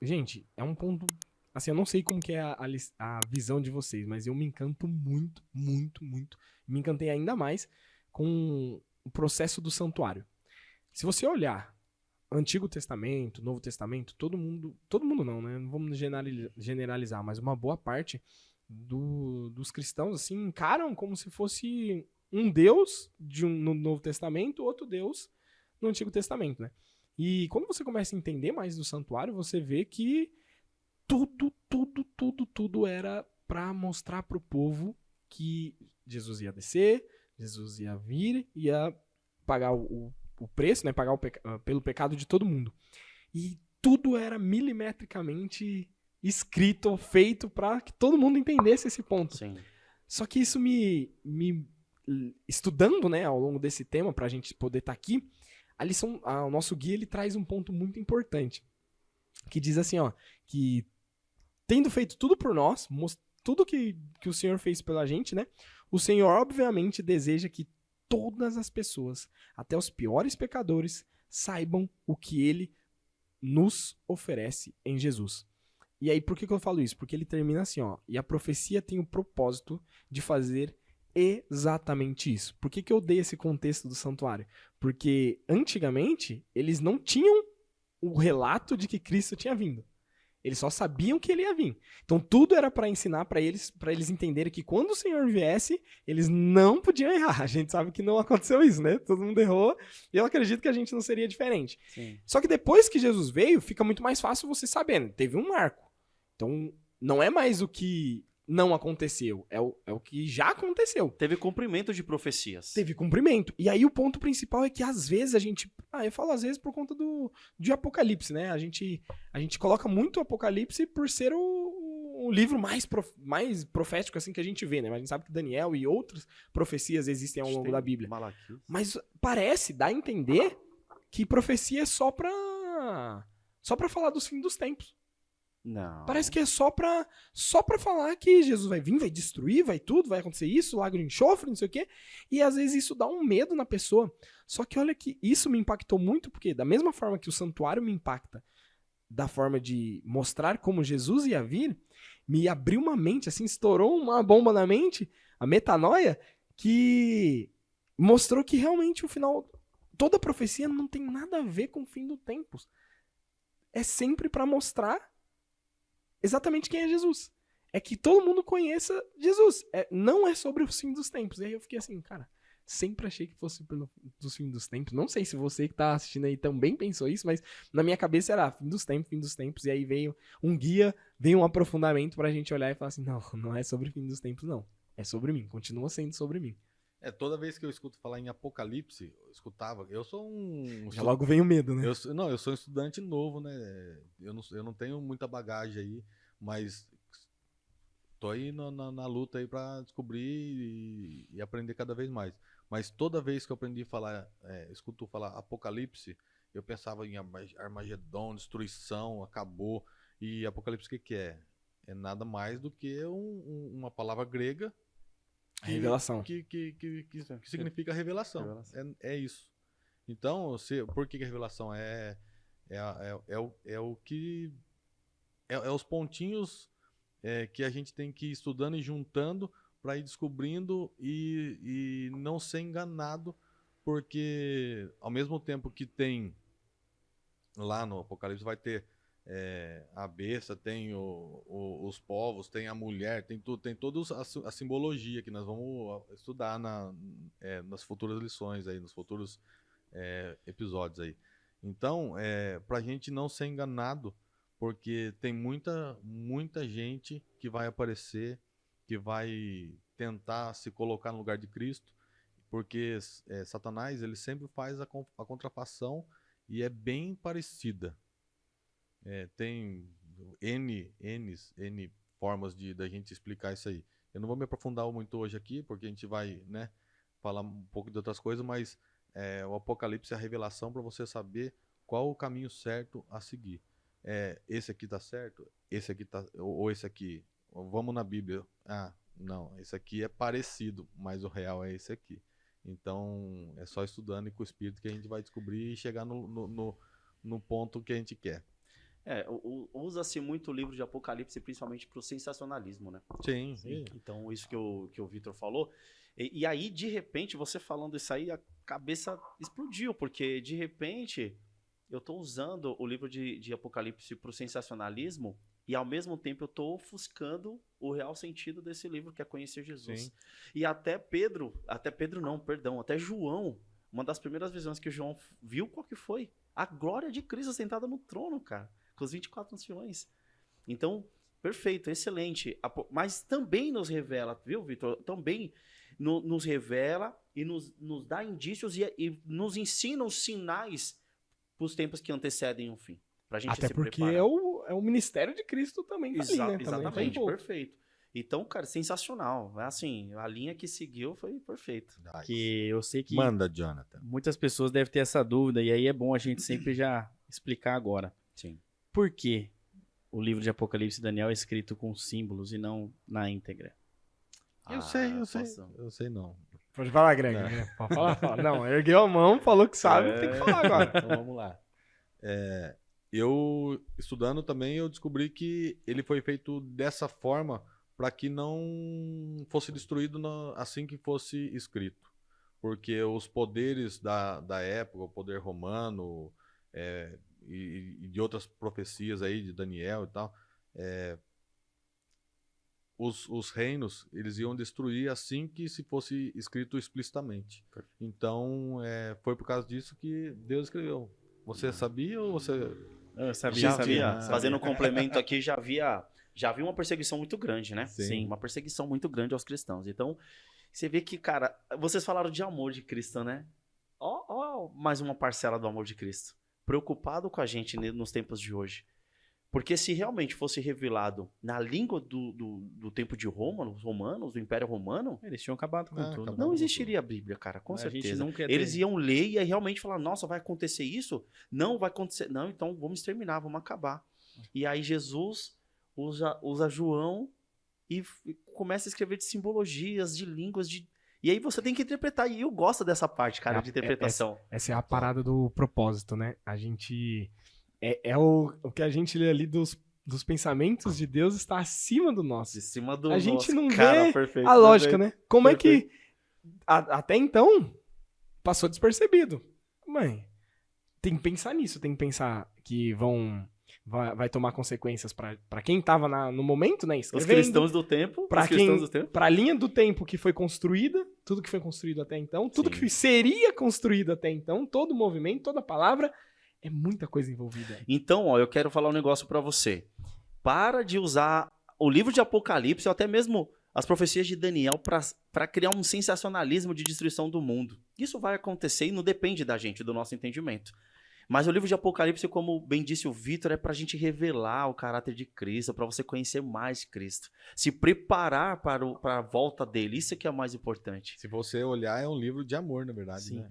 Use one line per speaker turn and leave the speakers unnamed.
Gente, é um ponto. Assim, eu não sei como que é a visão de vocês, mas eu me encanto muito, muito, muito. Me encantei ainda mais com o processo do santuário. Se você olhar Antigo Testamento, Novo Testamento, todo mundo não, né? Não vamos generalizar, mas uma boa parte dos cristãos, assim, encaram como se fosse um Deus no Novo Testamento, outro Deus no Antigo Testamento, né? E quando você começa a entender mais do santuário, você vê que tudo era para mostrar para o povo que Jesus ia descer, Jesus ia vir, ia pagar o preço, né? Pagar pelo pecado de todo mundo. E tudo era milimetricamente escrito, feito para que todo mundo entendesse esse ponto.
Sim.
Só que isso me estudando, né, ao longo desse tema, para a gente poder estar aqui, o nosso guia ele traz um ponto muito importante, que diz assim, ó, que tendo feito tudo por nós, tudo que o Senhor fez pela gente, né? O Senhor, obviamente, deseja que todas as pessoas, até os piores pecadores, saibam o que ele nos oferece em Jesus. E aí, por que eu falo isso? Porque ele termina assim, ó. E a profecia tem o propósito de fazer exatamente isso. Por que eu dei esse contexto do santuário? Porque antigamente eles não tinham o relato de que Cristo tinha vindo. Eles só sabiam que ele ia vir. Então tudo era para ensinar para eles entenderem que quando o Senhor viesse, eles não podiam errar. A gente sabe que não aconteceu isso, né? Todo mundo errou, e eu acredito que a gente não seria diferente.
Sim.
Só que depois que Jesus veio, fica muito mais fácil você saber, né? Teve um marco. Então não é mais o que não aconteceu, é o que já aconteceu.
Teve cumprimento de profecias.
Teve cumprimento. E aí o ponto principal é que às vezes a gente. Eu falo às vezes por conta de Apocalipse, né? A gente coloca muito o Apocalipse por ser o livro mais profético assim que a gente vê, né? Mas a gente sabe que Daniel e outras profecias existem ao longo da Bíblia.
Malaquias.
Mas parece, dá a entender que profecia é só pra falar dos fins dos tempos.
Não.
Parece que é só pra falar que Jesus vai vir, vai destruir, vai tudo, vai acontecer isso, lago de enxofre, não sei o quê. E às vezes isso dá um medo na pessoa. Só que olha que isso me impactou muito, porque da mesma forma que o santuário me impacta, da forma de mostrar como Jesus ia vir, me abriu uma mente, assim, estourou uma bomba na mente, a metanoia, que mostrou que realmente o final, toda a profecia não tem nada a ver com o fim do tempos. É sempre pra mostrar exatamente quem é Jesus. É que todo mundo conheça Jesus. Não é sobre o fim dos tempos. E aí eu fiquei assim, cara, sempre achei que fosse dos fim dos tempos. Não sei se você que tá assistindo aí também pensou isso, mas na minha cabeça era fim dos tempos. E aí veio um guia, veio um aprofundamento pra gente olhar e falar assim, não é sobre o fim dos tempos, não. É sobre mim, continua sendo sobre mim.
Toda vez que eu escuto falar em Apocalipse, eu sou um...
Já logo vem o medo, né?
Eu sou um estudante novo, né? Eu não tenho muita bagagem aí, mas tô aí na luta aí para descobrir e aprender cada vez mais. Mas toda vez que eu escuto falar Apocalipse, eu pensava em Armagedon, destruição, acabou. E Apocalipse o que que é? É nada mais do que uma palavra grega
Revelação.
que significa revelação. É isso. Então, por que a revelação o que os pontinhos que a gente tem que ir estudando e juntando para ir descobrindo e não ser enganado, porque ao mesmo tempo que tem lá no Apocalipse vai ter a besta, tem os povos, tem a mulher, tem tudo, tem toda a simbologia que nós vamos estudar nas futuras lições aí, nos futuros episódios aí. Então, para a gente não ser enganado, porque tem muita gente que vai aparecer, que vai tentar se colocar no lugar de Cristo, porque Satanás ele sempre faz a contrafação e é bem parecida. Tem N formas da gente explicar isso aí. Eu não vou me aprofundar muito hoje aqui, porque a gente vai, né, falar um pouco de outras coisas, mas o Apocalipse é a revelação para você saber qual o caminho certo a seguir. Esse aqui tá certo, esse aqui tá, ou esse aqui. Vamos na Bíblia. Não, esse aqui é parecido, mas o real é esse aqui. Então, é só estudando e com o Espírito que a gente vai descobrir e chegar no ponto que a gente quer.
Usa-se muito o livro de Apocalipse, principalmente para o sensacionalismo, né?
Sim.
Então, isso que o Vitor falou. E aí, de repente, você falando isso aí, a cabeça explodiu, porque, de repente, eu estou usando o livro de Apocalipse para o sensacionalismo e, ao mesmo tempo, eu estou ofuscando o real sentido desse livro, que é conhecer Jesus.
Sim.
E até João, uma das primeiras visões que João viu, qual que foi? A glória de Cristo sentada no trono, cara, com os 24 anciões. Então, perfeito, excelente. Mas também nos revela, viu, Vitor? Também nos revela e nos dá indícios e nos ensina os sinais para os tempos que antecedem o fim. Pra gente
Até
se
porque
preparar.
é o ministério de Cristo também tá ali, né? Também
Exatamente,
tem pouco.
perfeito. Então, cara, sensacional. Assim, a linha que seguiu foi perfeita.
Que eu sei que
Manda, Jonathan.
muitas pessoas devem ter essa dúvida, e aí é bom a gente sempre já explicar agora.
Sim.
Por que o livro de Apocalipse e Daniel é escrito com símbolos e não na íntegra?
Eu sei.
posso-
Eu sei não.
Pode falar, Greg. né? Pode falar, fala. Não, ergueu a mão, falou que sabe, tem que falar agora.
Então vamos lá. Eu, estudando também, eu descobri que ele foi feito dessa forma para que não fosse destruído assim que fosse escrito. Porque os poderes da época, o poder romano e de outras profecias aí, de Daniel e tal, os reinos, eles iam destruir assim que se fosse escrito explicitamente. Então, foi por causa disso que Deus escreveu. Você sabia ou você...
Eu
Sabia. Fazendo um complemento aqui, já vi uma perseguição muito grande, né?
Sim.
Uma perseguição muito grande aos cristãos. Então, você vê que, cara, vocês falaram de amor de Cristo, né? Ó, mais uma parcela do amor de Cristo. Preocupado com a gente nos tempos de hoje. Porque se realmente fosse revelado na língua do tempo de Roma, os romanos, do Império Romano,
Eles tinham acabado com tudo.
acabou.
não existiria a Bíblia, cara, com
A gente
certeza.
nunca ia ter.
Eles iam ler e ia realmente falar, nossa, vai acontecer isso? Não vai acontecer. Não, então vamos exterminar, vamos acabar. E aí Jesus usa João e começa a escrever de simbologias, de línguas, E aí você tem que interpretar. E eu gosto dessa parte, cara, de interpretação.
Essa é a parada do propósito, né? A gente... o que a gente lê ali dos pensamentos de Deus está acima do nosso.
De cima do
A gente
nosso
não
cara,
vê
perfeito,
a lógica,
perfeito.
né? Como é que até então passou despercebido? Mãe, tem que pensar nisso, tem que pensar que vai tomar consequências pra quem tava no momento, né?
Os
Escrevendo,
cristãos do tempo.
pra
Os cristãos do tempo.
pra linha do tempo que foi construída, tudo que foi construído até então, tudo
Sim.
que seria construído até então, todo o movimento, toda a palavra, é muita coisa envolvida.
Então, ó, eu quero falar um negócio pra você. Para de usar o livro de Apocalipse ou até mesmo as profecias de Daniel pra criar um sensacionalismo de destruição do mundo. Isso vai acontecer e não depende da gente, do nosso entendimento. Mas o livro de Apocalipse, como bem disse o Vitor, é pra gente revelar o caráter de Cristo, pra você conhecer mais Cristo. Se preparar para a volta dele. Isso que é o mais importante.
Se você olhar, é um livro de amor, na verdade.
Sim.
Né?